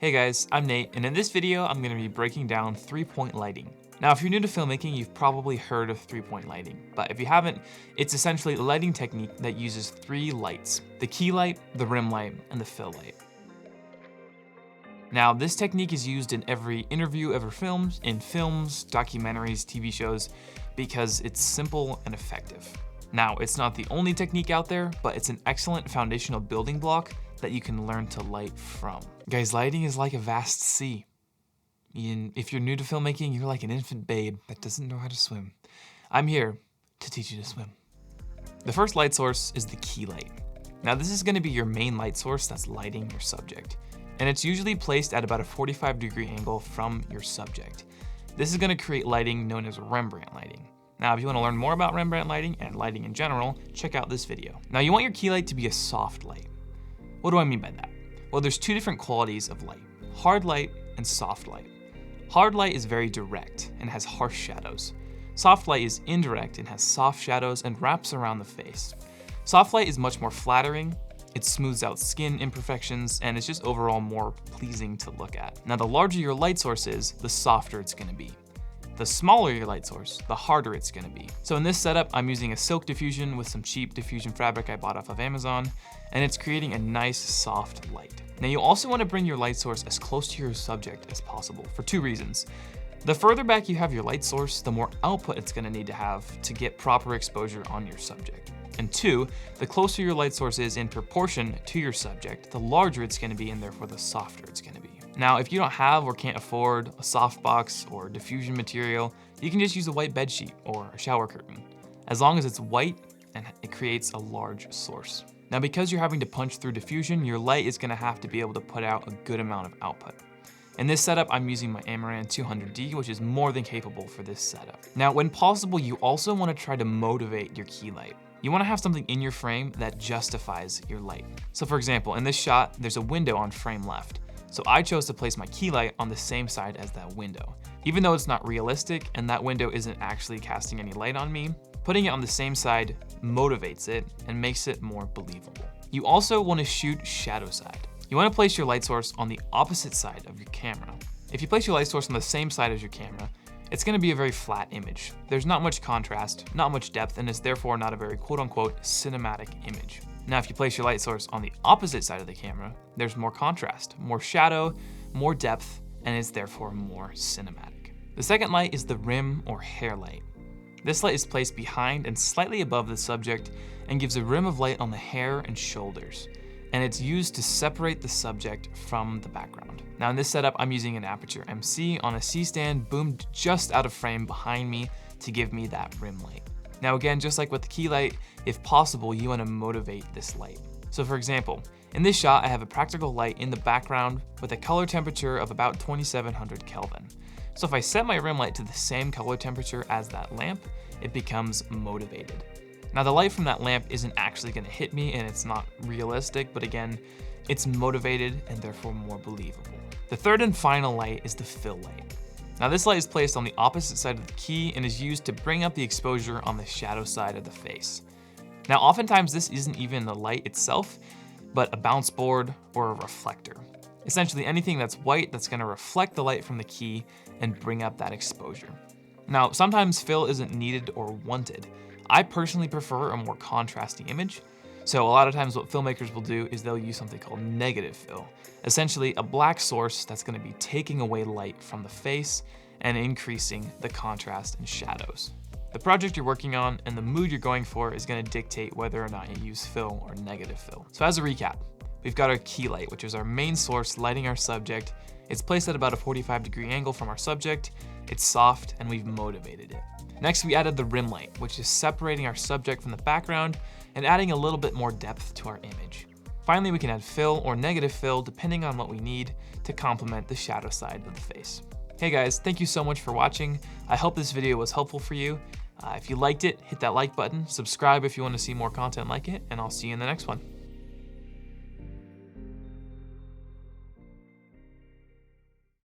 Hey guys, I'm Nate, and in this video, I'm gonna be breaking down three-point lighting. Now, if you're new to filmmaking, you've probably heard of three-point lighting, but if you haven't, it's essentially a lighting technique that uses three lights: the key light, the rim light, and the fill light. Now, this technique is used in every interview ever filmed, in films, documentaries, TV shows, because it's simple and effective. Now, it's not the only technique out there, but it's an excellent foundational building block that you can learn to light from. Guys, lighting is like a vast sea. If you're new to filmmaking, you're like an infant babe that doesn't know how to swim. I'm here to teach you to swim. The first light source is the key light. Now, this is gonna be your main light source that's lighting your subject, and it's usually placed at about a 45-degree angle from your subject. This is gonna create lighting known as Rembrandt lighting. Now, if you wanna learn more about Rembrandt lighting and lighting in general, check out this video. Now, you want your key light to be a soft light. What do I mean by that? Well, there's two different qualities of light: hard light and soft light. Hard light is very direct and has harsh shadows. Soft light is indirect and has soft shadows and wraps around the face. Soft light is much more flattering, it smooths out skin imperfections, and it's just overall more pleasing to look at. Now, the larger your light source is, the softer it's gonna be. The smaller your light source, the harder it's gonna be. So in this setup, I'm using a silk diffusion with some cheap diffusion fabric I bought off of Amazon, and it's creating a nice soft light. Now, you also wanna bring your light source as close to your subject as possible for two reasons. The further back you have your light source, the more output it's gonna need to have to get proper exposure on your subject. And two, the closer your light source is in proportion to your subject, the larger it's gonna be and therefore the softer it's gonna be. Now, if you don't have or can't afford a softbox or diffusion material, you can just use a white bed sheet or a shower curtain, as long as it's white and it creates a large source. Now, because you're having to punch through diffusion, your light is gonna have to be able to put out a good amount of output. In this setup, I'm using my Amaran 200D, which is more than capable for this setup. Now, when possible, you also wanna try to motivate your key light. You wanna have something in your frame that justifies your light. So for example, in this shot, there's a window on frame left. So I chose to place my key light on the same side as that window. Even though it's not realistic and that window isn't actually casting any light on me, putting it on the same side motivates it and makes it more believable. You also wanna shoot shadow side. You wanna place your light source on the opposite side of your camera. If you place your light source on the same side as your camera, it's gonna be a very flat image. There's not much contrast, not much depth, and it's therefore not a very quote-unquote cinematic image. Now, if you place your light source on the opposite side of the camera, there's more contrast, more shadow, more depth, and it's therefore more cinematic. The second light is the rim or hair light. This light is placed behind and slightly above the subject and gives a rim of light on the hair and shoulders, and it's used to separate the subject from the background. Now, in this setup, I'm using an Apurture MC on a C-stand boomed just out of frame behind me to give me that rim light. Now again, just like with the key light, if possible, you wanna motivate this light. So for example, in this shot, I have a practical light in the background with a color temperature of about 2700 Kelvin. So if I set my rim light to the same color temperature as that lamp, it becomes motivated. Now, the light from that lamp isn't actually gonna hit me and it's not realistic, but again, it's motivated and therefore more believable. The third and final light is the fill light. Now, this light is placed on the opposite side of the key and is used to bring up the exposure on the shadow side of the face. Now, oftentimes this isn't even the light itself, but a bounce board or a reflector. Essentially anything that's white that's gonna reflect the light from the key and bring up that exposure. Now, sometimes fill isn't needed or wanted. I personally prefer a more contrasting image. So a lot of times what filmmakers will do is they'll use something called negative fill. Essentially a black source that's gonna be taking away light from the face and increasing the contrast and shadows. The project you're working on and the mood you're going for is gonna dictate whether or not you use fill or negative fill. So as a recap, we've got our key light, which is our main source lighting our subject. It's placed at about a 45-degree angle from our subject. It's soft and we've motivated it. Next, we added the rim light, which is separating our subject from the background and adding a little bit more depth to our image. Finally, we can add fill or negative fill depending on what we need to complement the shadow side of the face. Hey guys, thank you so much for watching. I hope this video was helpful for you. If you liked it, hit that like button, subscribe if you want to see more content like it, and I'll see you in the next one.